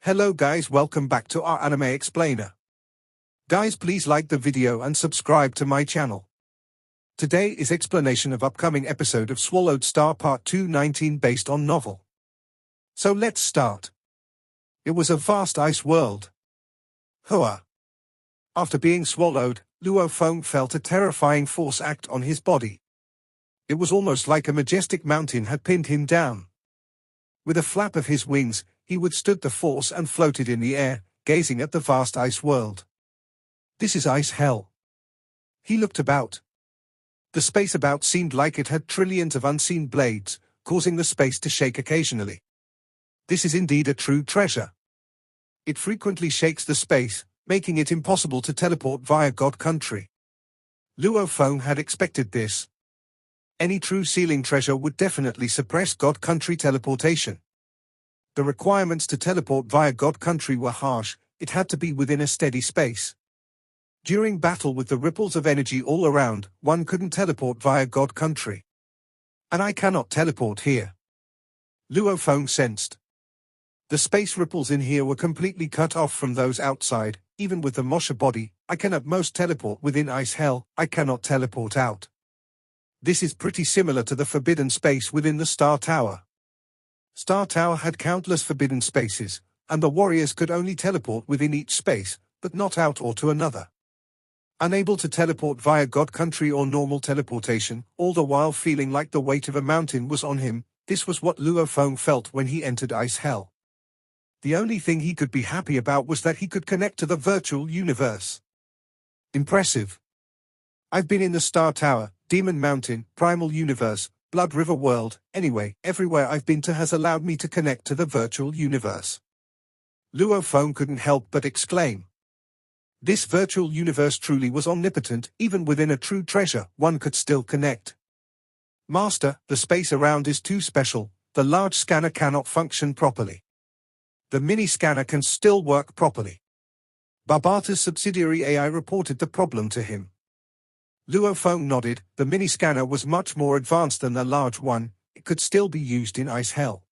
Hello guys, welcome back to our anime explainer. Guys, please like the video and subscribe to my channel. Today is explanation of upcoming episode of Swallowed Star Part 219 based on novel. So let's start. It was a vast ice world. Hua. After being swallowed, Luo Feng felt a terrifying force act on his body. It was almost like a majestic mountain had pinned him down. With a flap of his wings, he withstood the force and floated in the air, gazing at the vast ice world. This is ice hell. He looked about. The space about seemed like it had trillions of unseen blades, causing the space to shake occasionally. This is indeed a true treasure. It frequently shakes the space, making it impossible to teleport via God Country. Luo Feng had expected this. Any true sealing treasure would definitely suppress God Country teleportation. The requirements to teleport via God Country were harsh. It had to be within a steady space. During battle with the ripples of energy all around, one couldn't teleport via God Country. And I cannot teleport here. Luo Feng sensed. The space ripples in here were completely cut off from those outside. Even with the Mosha body, I can at most teleport within ice hell. I cannot teleport out. This is pretty similar to the forbidden space within the Star Tower. Star Tower had countless forbidden spaces, and the warriors could only teleport within each space, but not out or to another. Unable to teleport via God Country or normal teleportation, all the while feeling like the weight of a mountain was on him, this was what Luo Feng felt when he entered ice hell. The only thing he could be happy about was that he could connect to the virtual universe. Impressive. I've been in the Star Tower, Demon Mountain, Primal Universe, Blood River World, anyway, everywhere I've been to has allowed me to connect to the virtual universe. Luo Feng couldn't help but exclaim. This virtual universe truly was omnipotent. Even within a true treasure, one could still connect. Master, the space around is too special. The large scanner cannot function properly. The mini scanner can still work properly. Barbata's subsidiary AI reported the problem to him. Luo Feng nodded. The mini scanner was much more advanced than the large one. It could still be used in ice hell.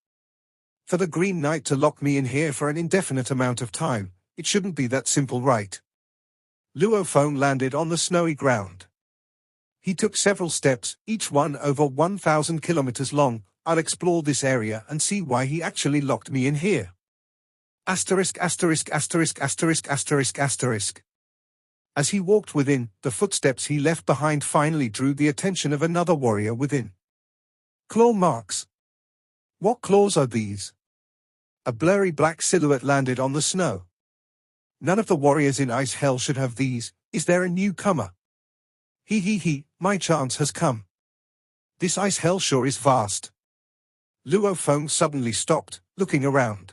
For the Green Knight to lock me in here for an indefinite amount of time, it shouldn't be that simple, right? Luo Feng landed on the snowy ground. He took several steps, each one over 1,000 kilometers long. I'll explore this area and see why he actually locked me in here. Asterisk asterisk asterisk asterisk asterisk asterisk. As he walked within, the footsteps he left behind finally drew the attention of another warrior within. Claw marks. What claws are these? A blurry black silhouette landed on the snow. None of the warriors in ice hell should have these. Is there a newcomer? He, my chance has come. This ice hell sure is vast. Luo Feng suddenly stopped, looking around.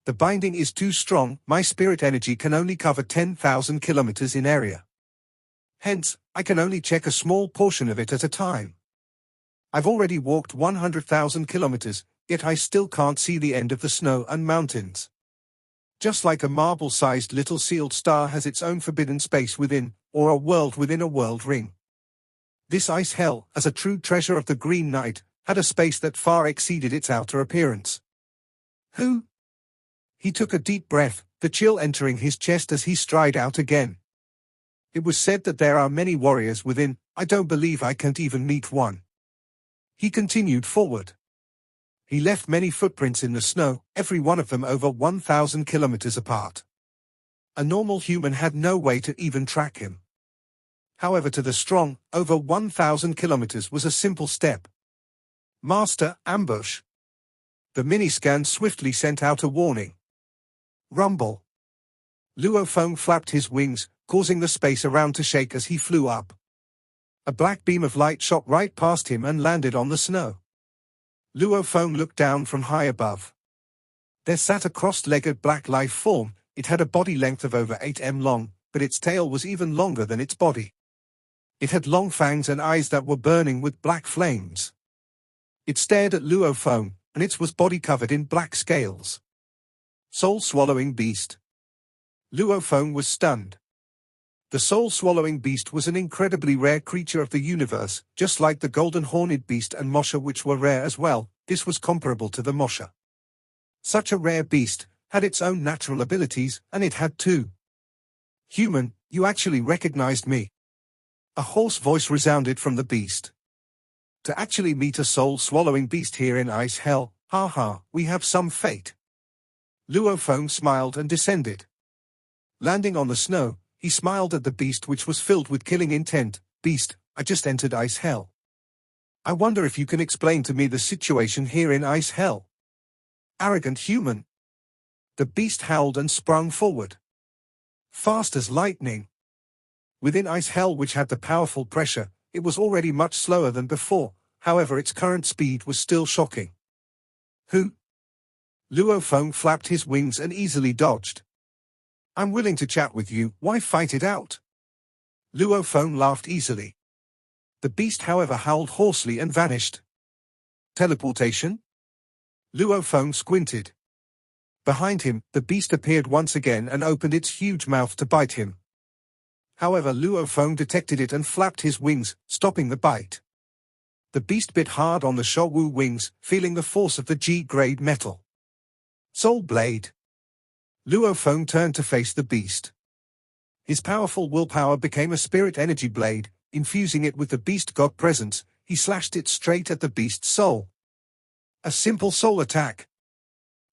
The binding is too strong. My spirit energy can only cover 10,000 kilometers in area. Hence, I can only check a small portion of it at a time. I've already walked 100,000 kilometers, yet I still can't see the end of the snow and mountains. Just like a marble-sized little sealed star has its own forbidden space within, or a world within a world ring. This ice hell, as a true treasure of the Green Knight, had a space that far exceeded its outer appearance. Who? He took a deep breath, the chill entering his chest as he stride out again. It was said that there are many warriors within. I don't believe I can't even meet one. He continued forward. He left many footprints in the snow, every one of them over 1,000 kilometers apart. A normal human had no way to even track him. However, to the strong, over 1,000 kilometers was a simple step. Master, ambush. The mini-scan swiftly sent out a warning. Rumble. Luo Feng flapped his wings, causing the space around to shake as he flew up. A black beam of light shot right past him and landed on the snow. Luo Feng looked down from high above. There sat a cross-legged black life form. It had a body length of over 8 m long, but its tail was even longer than its body. It had long fangs and eyes that were burning with black flames. It stared at Luo Feng, and its body covered in black scales. Soul-swallowing beast. Luo Feng was stunned. The soul-swallowing beast was an incredibly rare creature of the universe, just like the golden horned beast and Mosha, which were rare as well. This was comparable to the Mosha. Such a rare beast, had its own natural abilities, and it had too. Human, you actually recognized me. A hoarse voice resounded from the beast. To actually meet a soul-swallowing beast here in Ice Hell, ha, we have some fate. Luo Feng smiled and descended. Landing on the snow, he smiled at the beast, which was filled with killing intent. Beast, I just entered Ice Hell. I wonder if you can explain to me the situation here in Ice Hell. Arrogant human. The beast howled and sprung forward. Fast as lightning. Within Ice Hell, which had the powerful pressure, it was already much slower than before, however its current speed was still shocking. Who? Luo Feng flapped his wings and easily dodged. I'm willing to chat with you, why fight it out? Luo Feng laughed easily. The beast however howled hoarsely and vanished. Teleportation? Luo Feng squinted. Behind him, the beast appeared once again and opened its huge mouth to bite him. However, Luo Feng detected it and flapped his wings, stopping the bite. The beast bit hard on the Shou wings, feeling the force of the G-grade metal. Soul Blade. Luo Feng turned to face the beast. His powerful willpower became a spirit energy blade. Infusing it with the beast god presence, he slashed it straight at the beast's soul. A simple soul attack.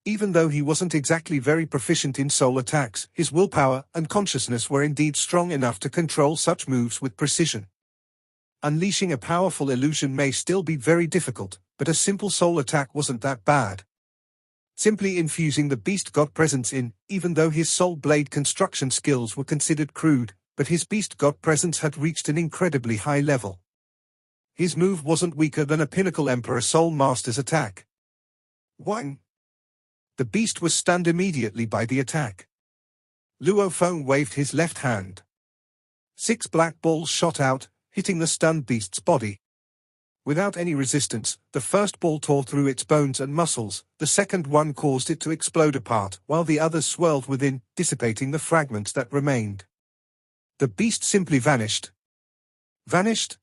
Even though he wasn't exactly very proficient in soul attacks, his willpower and consciousness were indeed strong enough to control such moves with precision. Unleashing a powerful illusion may still be very difficult, but a simple soul attack wasn't that bad. Simply infusing the beast god presence in, even though his soul blade construction skills were considered crude, but his beast god presence had reached an incredibly high level. His move wasn't weaker than a Pinnacle Emperor Soul Master's attack. Wang! The beast was stunned immediately by the attack. Luo Feng waved his left hand. 6 black balls shot out, hitting the stunned beast's body. Without any resistance, the first ball tore through its bones and muscles, the second one caused it to explode apart, while the others swirled within, dissipating the fragments that remained. The beast simply vanished. Vanished?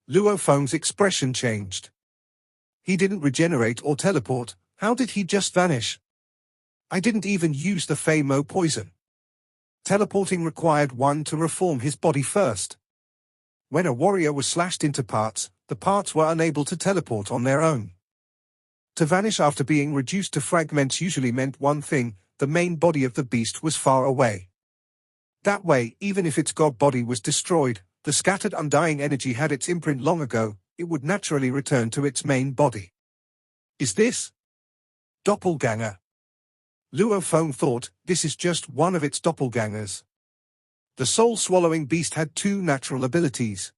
Luo Feng's expression changed. He didn't regenerate or teleport. How did he just vanish? I didn't even use the Fei Mo poison. Teleporting required one to reform his body first. When a warrior was slashed into parts, the parts were unable to teleport on their own. To vanish after being reduced to fragments usually meant one thing: the main body of the beast was far away. That way, even if its god body was destroyed, the scattered undying energy had its imprint long ago, it would naturally return to its main body. Is this doppelganger? Luo Feng thought, this is just one of its doppelgangers. The soul-swallowing beast had 2 natural abilities.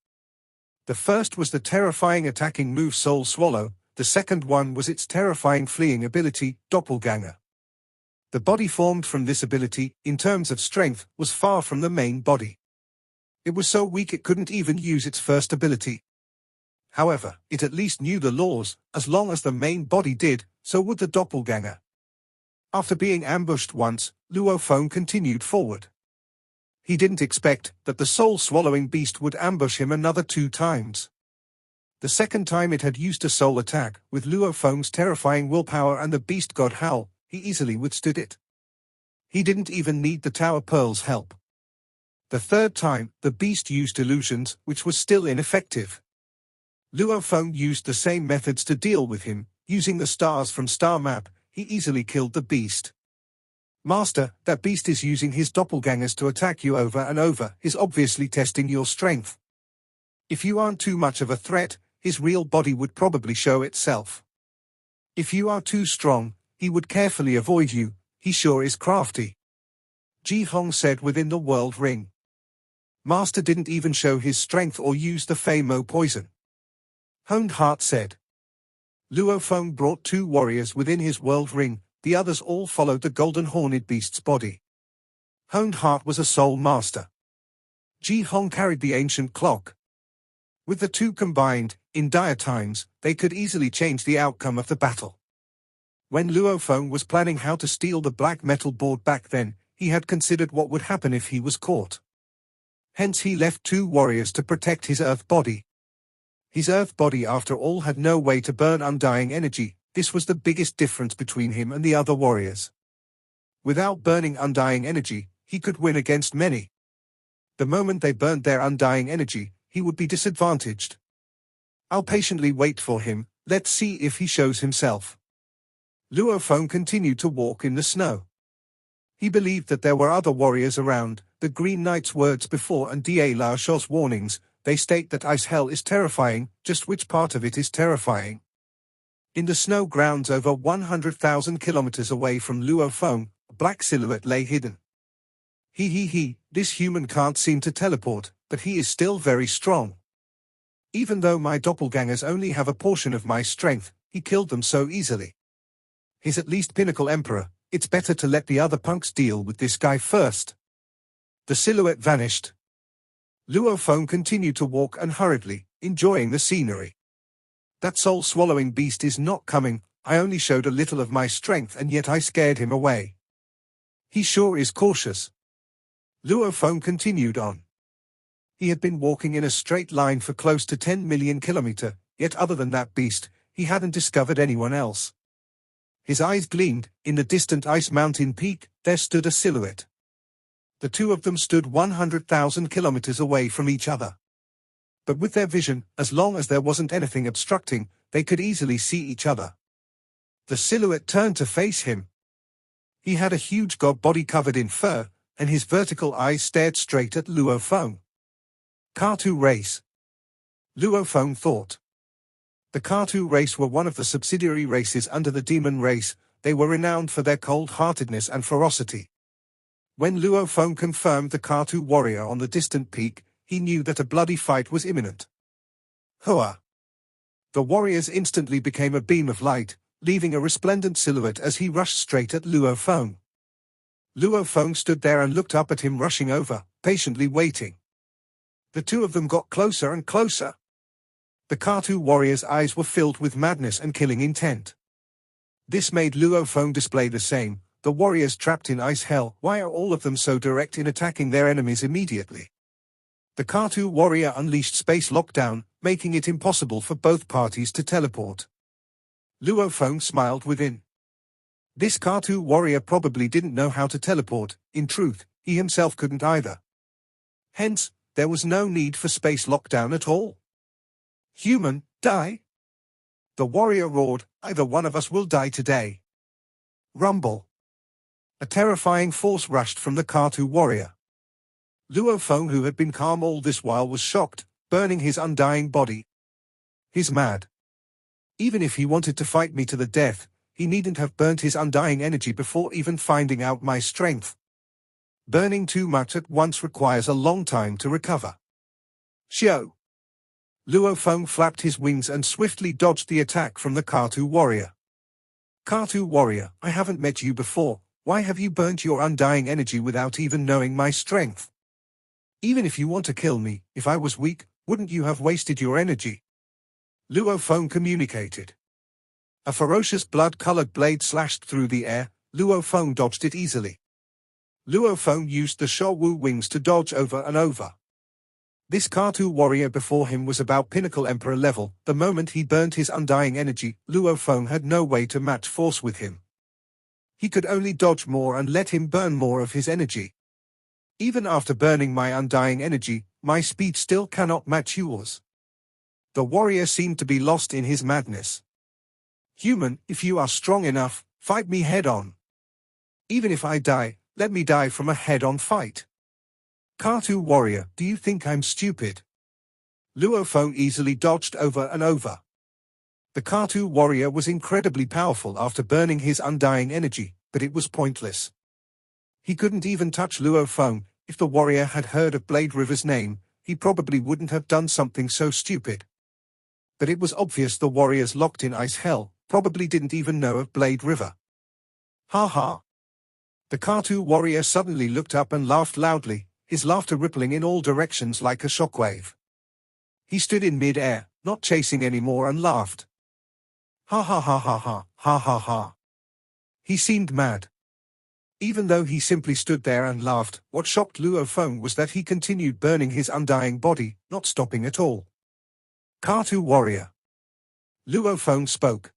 The first was the terrifying attacking move Soul Swallow, the second one was its terrifying fleeing ability, Doppelganger. The body formed from this ability, in terms of strength, was far from the main body. It was so weak it couldn't even use its first ability. However, it at least knew the laws: as long as the main body did, so would the doppelganger. After being ambushed once, Luo Feng continued forward. He didn't expect that the soul-swallowing beast would ambush him another 2 times. The second time it had used a soul attack, with Luo Feng's terrifying willpower and the beast god howl, he easily withstood it. He didn't even need the Tower Pearl's help. The third time, the beast used illusions, which was still ineffective. Luo Feng used the same methods to deal with him. Using the stars from Star Map, he easily killed the beast. Master, that beast is using his doppelgangers to attack you over and over. He's obviously testing your strength. If you aren't too much of a threat, his real body would probably show itself. If you are too strong, he would carefully avoid you. He sure is crafty. Ji Hong said within the world ring. Master didn't even show his strength or use the Fei Mo poison. Honed Heart said. Luo Feng brought 2 warriors within his world ring, the others all followed the golden horned beast's body. Honed Heart was a soul master. Ji Hong carried the ancient clock. With the 2 combined, in dire times, they could easily change the outcome of the battle. When Luo Feng was planning how to steal the black metal board back then, he had considered what would happen if he was caught. Hence he left 2 warriors to protect his earth body. His earth body after all had no way to burn undying energy. This was the biggest difference between him and the other warriors. Without burning undying energy, he could win against many. The moment they burned their undying energy, he would be disadvantaged. I'll patiently wait for him, let's see if he shows himself. Luo Feng continued to walk in the snow. He believed that there were other warriors around. The Green Knight's words before and Da Lao Shou's warnings, they state that ice hell is terrifying, just which part of it is terrifying? In the snow grounds over 100,000 kilometers away from Luo Feng, a black silhouette lay hidden. This human can't seem to teleport, but he is still very strong. Even though my doppelgangers only have a portion of my strength, he killed them so easily. He's at least Pinnacle Emperor, it's better to let the other punks deal with this guy first. The silhouette vanished. Luo Feng continued to walk unhurriedly, enjoying the scenery. That soul-swallowing beast is not coming, I only showed a little of my strength and yet I scared him away. He sure is cautious. Luo Feng continued on. He had been walking in a straight line for close to 10 million kilometers, yet other than that beast, he hadn't discovered anyone else. His eyes gleamed. In the distant ice mountain peak, there stood a silhouette. The two of them stood 100,000 kilometers away from each other. But with their vision, as long as there wasn't anything obstructing, they could easily see each other. The silhouette turned to face him. He had a huge god body covered in fur, and his vertical eyes stared straight at Luo Feng. Kartu race. Luo Feng thought. The Kartu race were one of the subsidiary races under the demon race. They were renowned for their cold-heartedness and ferocity. When Luo Feng confirmed the Kartu warrior on the distant peak, he knew that a bloody fight was imminent. Hua! The warriors instantly became a beam of light, leaving a resplendent silhouette as he rushed straight at Luo Feng. Luo Feng stood there and looked up at him rushing over, patiently waiting. The two of them got closer and closer. The Kartu warrior's eyes were filled with madness and killing intent. This made Luo Feng display the same. The warriors trapped in ice hell, why are all of them so direct in attacking their enemies immediately? The Kartu warrior unleashed space lockdown, making it impossible for both parties to teleport. Luo Feng smiled within. This Kartu warrior probably didn't know how to teleport. In truth, he himself couldn't either. Hence, there was no need for space lockdown at all. Human, die! The warrior roared, either one of us will die today. Rumble. A terrifying force rushed from the Kartu warrior. Luo Feng, who had been calm all this while, was shocked, burning his undying body. He's mad. Even if he wanted to fight me to the death, he needn't have burnt his undying energy before even finding out my strength. Burning too much at once requires a long time to recover. Xiao! Luo Feng flapped his wings and swiftly dodged the attack from the Kartu warrior. Kartu warrior, I haven't met you before, why have you burnt your undying energy without even knowing my strength? Even if you want to kill me, if I was weak, wouldn't you have wasted your energy? Luo Feng communicated. A ferocious blood-colored blade slashed through the air. Luo Feng dodged it easily. Luo Feng used the Shou wings to dodge over and over. This Kartu warrior before him was about Pinnacle Emperor level. The moment he burnt his undying energy, Luo Feng had no way to match force with him. He could only dodge more and let him burn more of his energy. Even after burning my undying energy, my speed still cannot match yours. The warrior seemed to be lost in his madness. Human, if you are strong enough, fight me head-on. Even if I die, let me die from a head-on fight. Kartu warrior, do you think I'm stupid? Luo Feng easily dodged over and over. The Kartu warrior was incredibly powerful after burning his undying energy, but it was pointless. He couldn't even touch Luo Feng. If the warrior had heard of Blade River's name, he probably wouldn't have done something so stupid. But it was obvious the warriors locked in ice hell probably didn't even know of Blade River. Ha ha! The Kartu warrior suddenly looked up and laughed loudly, his laughter rippling in all directions like a shockwave. He stood in mid-air, not chasing anymore, and laughed. Ha ha ha ha ha, ha ha ha. He seemed mad. Even though he simply stood there and laughed, what shocked Luo Feng was that he continued burning his undying body, not stopping at all. Kartu warrior. Luo Feng spoke.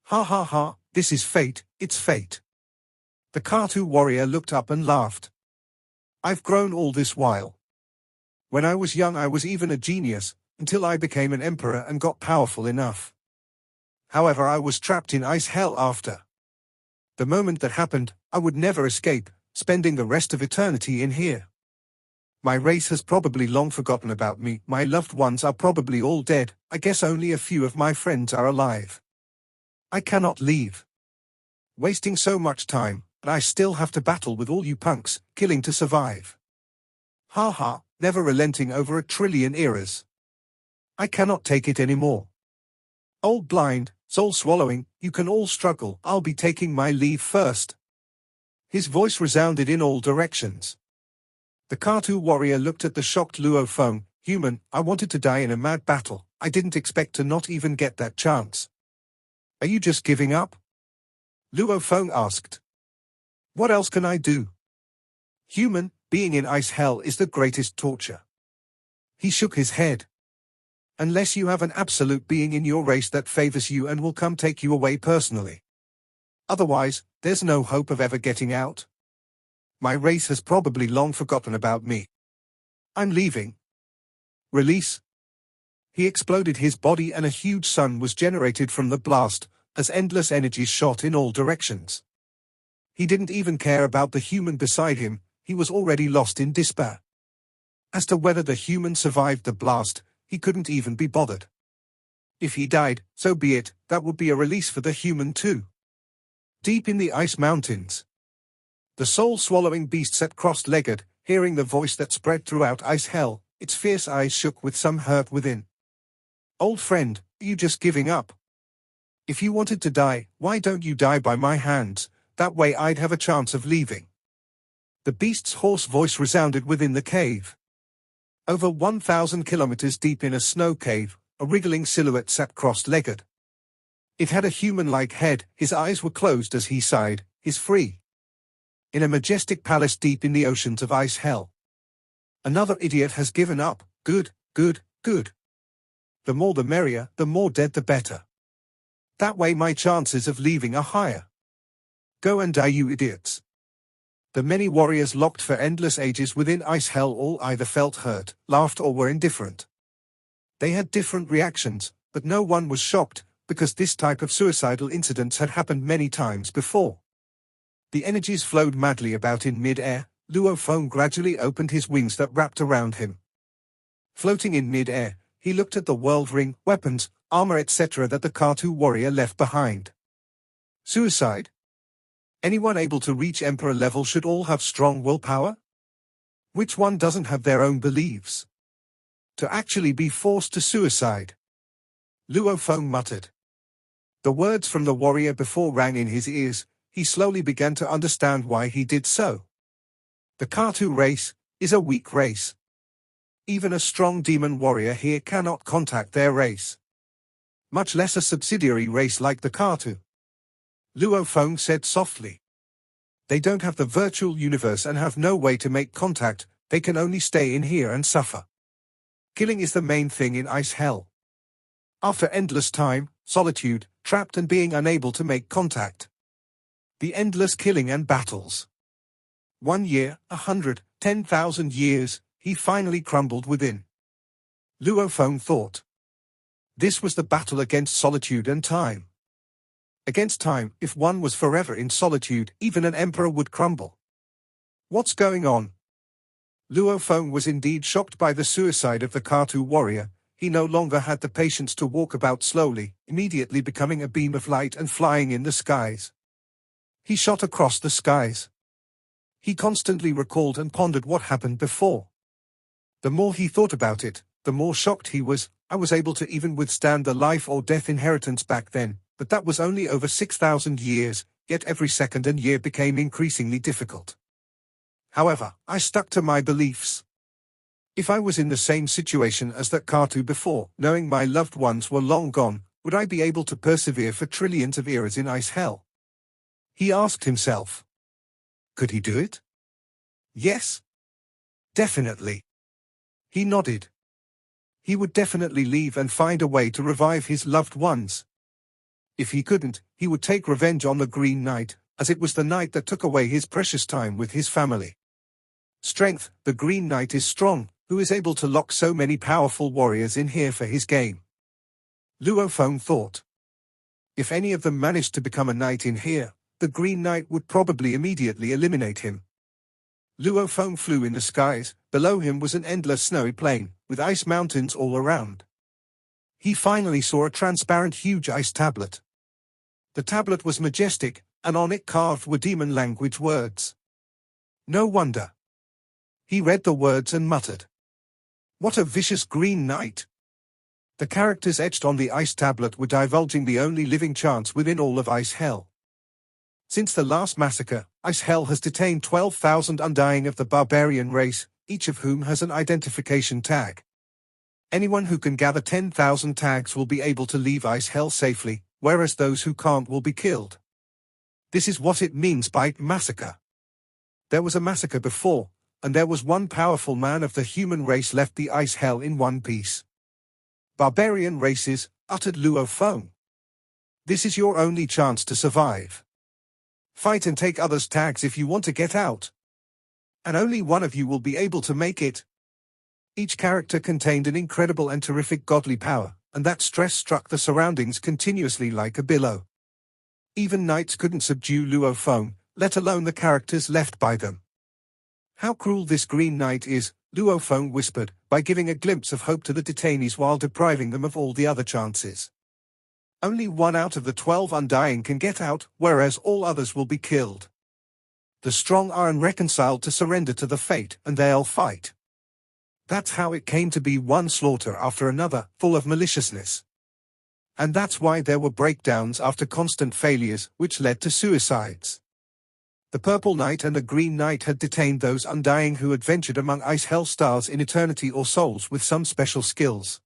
Ha ha ha, this is fate, it's fate. The Kartu warrior looked up and laughed. I've grown all this while. When I was young I was even a genius, until I became an emperor and got powerful enough. However, I was trapped in ice hell after. The moment that happened, I would never escape, spending the rest of eternity in here. My race has probably long forgotten about me, my loved ones are probably all dead, I guess only a few of my friends are alive. I cannot leave. Wasting so much time, and I still have to battle with all you punks, killing to survive. Ha ha, never relenting over 1 trillion eras. I cannot take it anymore. Old blind, soul-swallowing, you can all struggle, I'll be taking my leave first. His voice resounded in all directions. The Kartu warrior looked at the shocked Luo Feng. Human, I wanted to die in a mad battle, I didn't expect to not even get that chance. Are you just giving up? Luo Feng asked. What else can I do? Human, being in ice hell is the greatest torture. He shook his head. Unless you have an absolute being in your race that favors you and will come take you away personally. Otherwise, there's no hope of ever getting out. My race has probably long forgotten about me. I'm leaving. Release. He exploded his body and a huge sun was generated from the blast, as endless energy shot in all directions. He didn't even care about the human beside him, he was already lost in despair. As to whether the human survived the blast, he couldn't even be bothered. If he died, so be it, that would be a release for the human too. Deep in the ice mountains, the soul-swallowing beast sat cross-legged, hearing the voice that spread throughout ice hell, its fierce eyes shook with some hurt within. Old friend, are you just giving up? If you wanted to die, why don't you die by my hands, that way I'd have a chance of leaving. The beast's hoarse voice resounded within the cave. Over 1,000 kilometers deep in a snow cave, a wriggling silhouette sat cross-legged. It had a human-like head, his eyes were closed as he sighed, he's free. In a majestic palace deep in the oceans of ice hell. Another idiot has given up, good, good, good. The more the merrier, the more dead the better. That way my chances of leaving are higher. Go and die, you idiots. The many warriors locked for endless ages within ice hell all either felt hurt, laughed or were indifferent. They had different reactions, but no one was shocked, because this type of suicidal incidents had happened many times before. The energies flowed madly about in mid-air. Luo Feng gradually opened his wings that wrapped around him. Floating in mid-air, he looked at the world ring, weapons, armor etc. that the Kartu warrior left behind. Suicide? Anyone able to reach Emperor level should all have strong willpower? Which one doesn't have their own beliefs? To actually be forced to suicide? Luo Feng muttered. The words from the warrior before rang in his ears. He slowly began to understand why he did so. The Kartu race is a weak race. Even a strong demon warrior here cannot contact their race. Much less a subsidiary race like the Kartu. Luo Feng said softly. They don't have the virtual universe and have no way to make contact, they can only stay in here and suffer. Killing is the main thing in ice hell. After endless time, solitude, trapped and being unable to make contact. The endless killing and battles. 1 year, 100, 10,000 years, he finally crumbled within. Luo Feng thought. This was the battle against solitude and time. Against time, if one was forever in solitude, even an emperor would crumble. What's going on? Luo Feng was indeed shocked by the suicide of the Kartu warrior. He no longer had the patience to walk about slowly, immediately becoming a beam of light and flying in the skies. He shot across the skies. He constantly recalled and pondered what happened before. The more he thought about it, the more shocked he was. I was able to even withstand the life or death inheritance back then, but that was only over 6,000 years, yet every second and year became increasingly difficult. However, I stuck to my beliefs. If I was in the same situation as that Kartu before, knowing my loved ones were long gone, would I be able to persevere for trillions of eras in ice hell? He asked himself. Could he do it? Yes. Definitely. He nodded. He would definitely leave and find a way to revive his loved ones. If he couldn't, he would take revenge on the Green Knight, as it was the night that took away his precious time with his family. Strength, the Green Knight is strong, who is able to lock so many powerful warriors in here for his game. Luo Feng thought. If any of them managed to become a knight in here, the Green Knight would probably immediately eliminate him. Luo Feng flew in the skies. Below him was an endless snowy plain, with ice mountains all around. He finally saw a transparent huge ice tablet. The tablet was majestic, and on it carved were demon language words. No wonder. He read the words and muttered. What a vicious Green Knight! The characters etched on the ice tablet were divulging the only living chance within all of Ice Hell. Since the last massacre, Ice Hell has detained 12,000 undying of the barbarian race, each of whom has an identification tag. Anyone who can gather 10,000 tags will be able to leave Ice Hell safely, whereas those who can't will be killed. This is what it means by massacre. There was a massacre before, and there was one powerful man of the human race left the Ice Hell in one piece. Barbarian races, uttered Luo Feng. This is your only chance to survive. Fight and take others' tags if you want to get out. And only one of you will be able to make it. Each character contained an incredible and terrific godly power, and that stress struck the surroundings continuously like a billow. Even knights couldn't subdue Luo Feng, let alone the characters left by them. How cruel this Green Knight is, Luo Feng whispered, by giving a glimpse of hope to the detainees while depriving them of all the other chances. Only one out of the 12 undying can get out, whereas all others will be killed. The strong are unreconciled to surrender to the fate, and they'll fight. That's how it came to be, one slaughter after another, full of maliciousness. And that's why there were breakdowns after constant failures, which led to suicides. The Purple Knight and the Green Knight had detained those undying who had ventured among Ice Hell stars in eternity or souls with some special skills.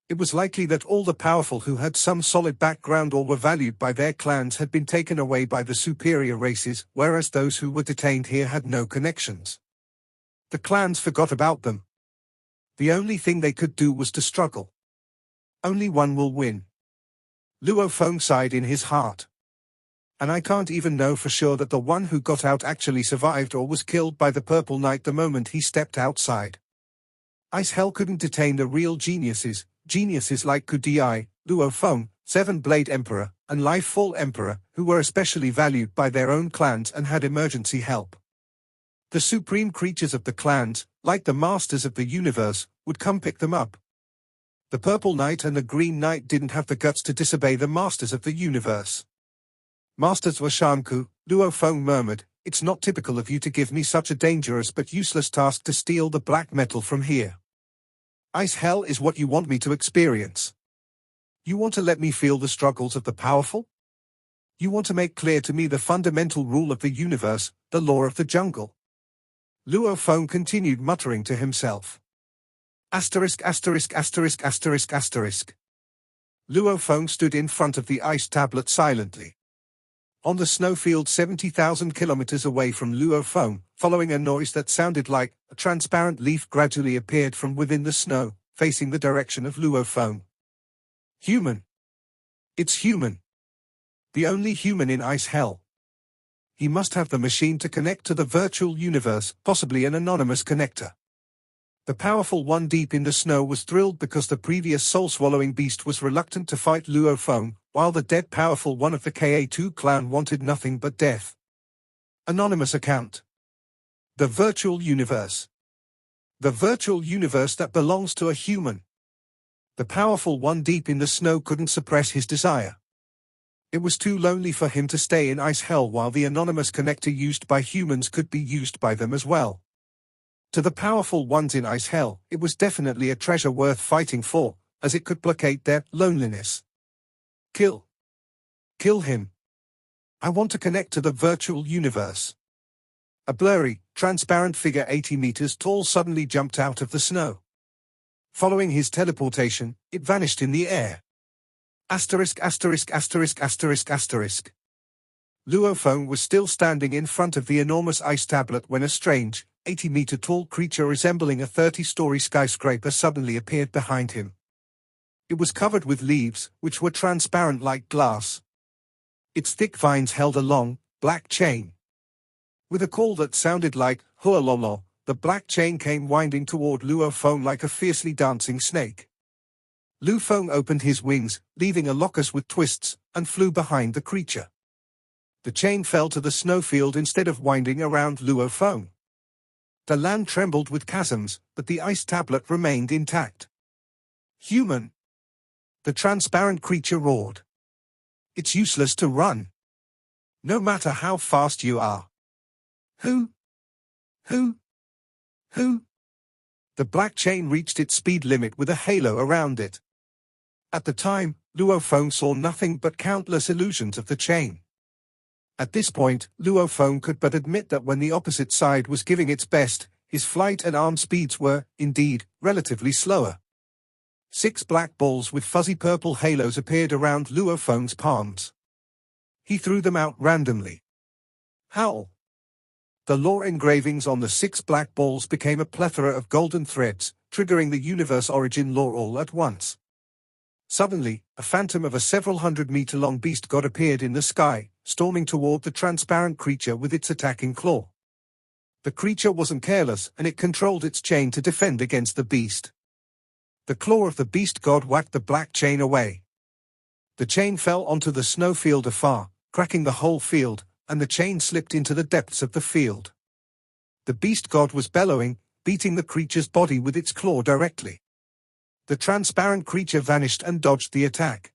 It was likely that all the powerful who had some solid background or were valued by their clans had been taken away by the superior races, whereas those who were detained here had no connections. The clans forgot about them. The only thing they could do was to struggle. Only one will win. Luo Feng sighed in his heart. And I can't even know for sure that the one who got out actually survived or was killed by the Purple Knight the moment he stepped outside. Ice Hell couldn't detain the real geniuses like Kudai, Luo Feng, Seven-Blade Emperor, and Lifefall Emperor, who were especially valued by their own clans and had emergency help. The supreme creatures of the clans, like the Masters of the Universe, would come pick them up. The Purple Knight and the Green Knight didn't have the guts to disobey the Masters of the Universe. Masters were Shanku, Luo Feng murmured, it's not typical of you to give me such a dangerous but useless task to steal the black metal from here. Ice Hell is what you want me to experience. You want to let me feel the struggles of the powerful? You want to make clear to me the fundamental rule of the universe, the law of the jungle. Luo Feng continued muttering to himself. Asterisk asterisk asterisk asterisk asterisk. Luo Feng stood in front of the ice tablet silently. On the snowfield 70,000 kilometers away from Luo Feng, following a noise that sounded like a transparent leaf gradually appeared from within the snow, facing the direction of Luo Feng. Human. It's human. The only human in Ice Hell. He must have the machine to connect to the virtual universe, possibly an anonymous connector. The powerful one deep in the snow was thrilled because the previous soul-swallowing beast was reluctant to fight Luo Feng, while the dead powerful one of the Ka2 clan wanted nothing but death. Anonymous account. The virtual universe. The virtual universe that belongs to a human. The powerful one deep in the snow couldn't suppress his desire. It was too lonely for him to stay in Ice Hell while the anonymous connector used by humans could be used by them as well. To the powerful ones in Ice Hell, it was definitely a treasure worth fighting for, as it could placate their loneliness. Kill. Kill him. I want to connect to the virtual universe. A blurry, transparent figure 80 meters tall suddenly jumped out of the snow. Following his teleportation, it vanished in the air. Asterisk asterisk asterisk asterisk asterisk. Luo Feng was still standing in front of the enormous ice tablet when a strange, 80-meter-tall creature resembling a 30-story skyscraper suddenly appeared behind him. It was covered with leaves, which were transparent like glass. Its thick vines held a long, Black chain. With a call that sounded like "hualolo," the black chain came winding toward Luo Feng like a fiercely dancing snake. Lu Feng opened his wings, leaving a locus with twists, and flew behind the creature. The chain fell to the snowfield instead of winding around Luo Feng. The land trembled with chasms, but the ice tablet remained intact. Human! The transparent creature roared. It's useless to run. No matter how fast you are. Who? Who? The black chain reached its speed limit with a halo around it. At the time, Luo Feng saw nothing but countless illusions of the chain. At this point, Luo Feng could but admit that when the opposite side was giving its best, his flight and arm speeds were, indeed, relatively slower. 6 black balls with fuzzy purple halos appeared around Luo Feng's palms. He threw them out randomly. Howl! The lore engravings on the 6 black balls became a plethora of golden threads, triggering the universe origin lore all at once. Suddenly, a phantom of a several hundred-meter-long beast god appeared in the sky, storming toward the transparent creature with its attacking claw. The creature wasn't careless, and it controlled its chain to defend against the beast. The claw of the beast god whacked the black chain away. The chain fell onto the snowfield afar, cracking the whole field, and the chain slipped into the depths of the field. The beast god was bellowing, beating the creature's body with its claw directly. The transparent creature vanished and dodged the attack.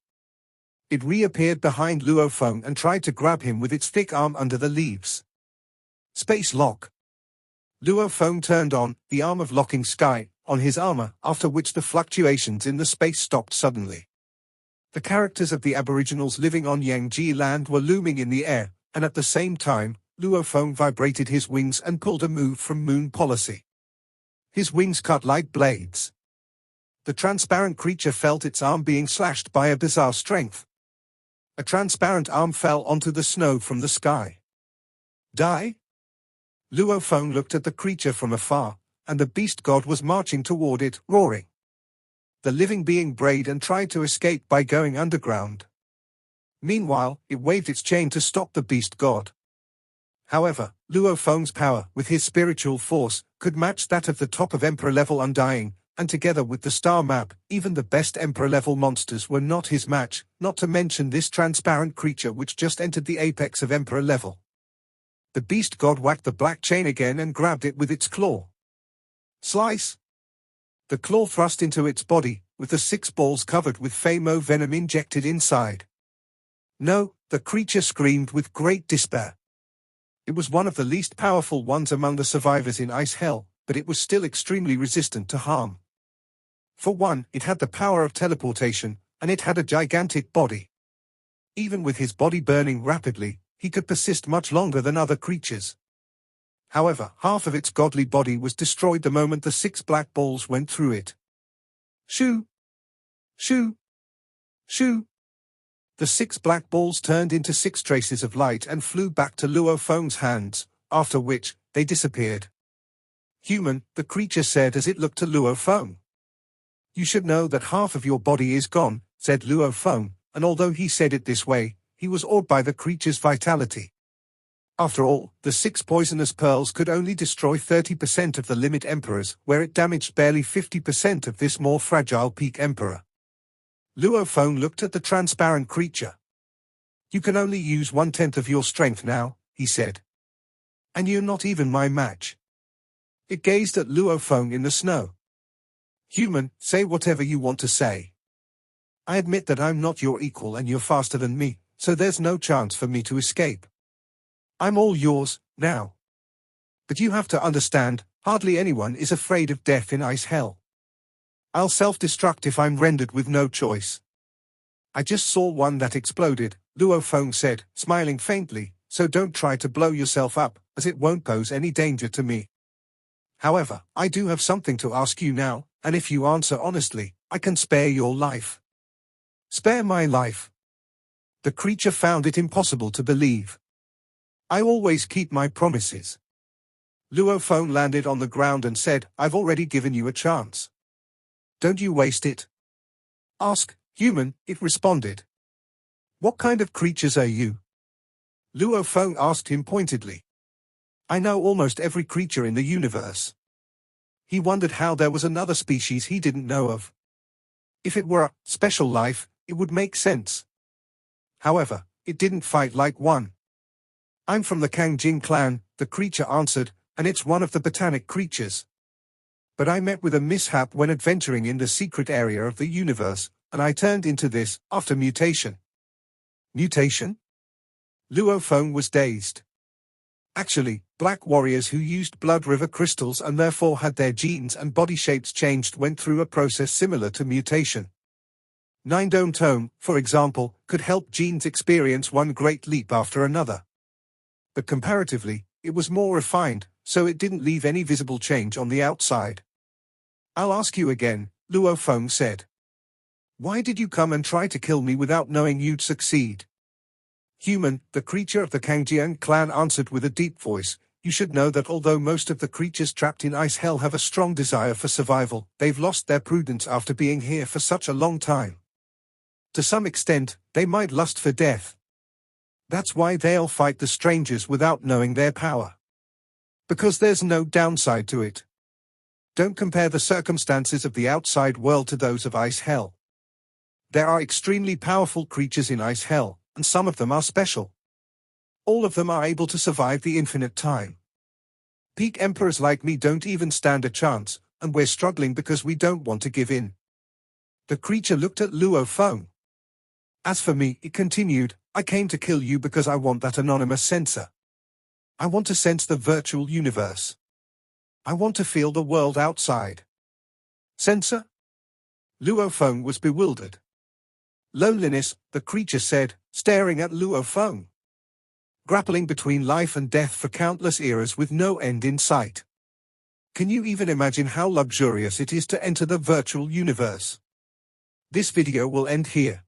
It reappeared behind Luo Feng and tried to grab him with its thick arm under the leaves. Space lock. Luo Feng turned on the arm of locking sky on his armor, after which the fluctuations in the space stopped suddenly. The characters of the aboriginals living on Yangji land were looming in the air, and at the same time, Luo Feng vibrated his wings and pulled a move from Moon Policy. His wings cut like blades. The transparent creature felt its arm being slashed by a bizarre strength. A transparent arm fell onto the snow from the sky. Die? Luo Feng looked at the creature from afar, and the beast god was marching toward it, roaring. The living being brayed and tried to escape by going underground. Meanwhile, it waved its chain to stop the beast god. However, Luo Feng's power, with his spiritual force, could match that of the top of Emperor-level Undying, and together with the star map, even the best Emperor-level monsters were not his match, not to mention this transparent creature which just entered the apex of Emperor level. The beast god whacked the black chain again and grabbed it with its claw. Slice! The claw thrust into its body, with the 6 balls covered with Famo venom injected inside. No, the creature screamed with great despair. It was one of the least powerful ones among the survivors in Ice Hell, but it was still extremely resistant to harm. For one, it had the power of teleportation, and it had a gigantic body. Even with his body burning rapidly, he could persist much longer than other creatures. However, half of its godly body was destroyed the moment the 6 black balls went through it. Shoo! Shoo! Shoo! The 6 black balls turned into 6 traces of light and flew back to Luo Feng's hands, after which, they disappeared. Human, the creature said as it looked to Luo Feng. You should know that half of your body is gone, said Luo Feng, and although he said it this way, he was awed by the creature's vitality. After all, the 6 poisonous pearls could only destroy 30% of the limit emperors, where it damaged barely 50% of this more fragile peak emperor. Luo Feng looked at the transparent creature. You can only use 1/10 of your strength now, he said. And you're not even my match. It gazed at Luo Feng in the snow. Human, say whatever you want to say. I admit that I'm not your equal and you're faster than me, so there's no chance for me to escape. I'm all yours, now. But you have to understand, hardly anyone is afraid of death in Ice Hell. I'll self-destruct if I'm rendered with no choice. I just saw one that exploded, Luo Feng said, smiling faintly, so don't try to blow yourself up, as it won't pose any danger to me. However, I do have something to ask you now, and if you answer honestly, I can spare your life. Spare my life. The creature found it impossible to believe. I always keep my promises. Luo Feng landed on the ground and said, I've already given you a chance. Don't you waste it. Ask, human, it responded. What kind of creatures are you? Luo Feng asked him pointedly. I know almost every creature in the universe. He wondered how there was another species he didn't know of. If it were a special life, it would make sense. However, it didn't fight like one. I'm from the Kangjing clan, the creature answered, and it's one of the botanic creatures. But I met with a mishap when adventuring in the secret area of the universe, and I turned into this, after mutation. Mutation? Luo Feng was dazed. Actually, black warriors who used blood river crystals and therefore had their genes and body shapes changed went through a process similar to mutation. Nine Dome Tome, for example, could help genes experience one great leap after another. But comparatively, it was more refined, so it didn't leave any visible change on the outside. I'll ask you again, Luo Feng said. Why did you come and try to kill me without knowing you'd succeed? Human, the creature of the Kangjing clan answered with a deep voice, you should know that although most of the creatures trapped in ice hell have a strong desire for survival, they've lost their prudence after being here for such a long time. To some extent, they might lust for death. That's why they'll fight the strangers without knowing their power. Because there's no downside to it. Don't compare the circumstances of the outside world to those of ice hell. There are extremely powerful creatures in ice hell, and some of them are special. All of them are able to survive the infinite time. Peak emperors like me don't even stand a chance, and we're struggling because we don't want to give in. The creature looked at Luo Feng. As for me, it continued, I came to kill you because I want that anonymous sensor. I want to sense the virtual universe. I want to feel the world outside. Sensor? Luo Feng was bewildered. Loneliness, the creature said, staring at Luo Feng. Grappling between life and death for countless eras with no end in sight. Can you even imagine how luxurious it is to enter the virtual universe? This video will end here.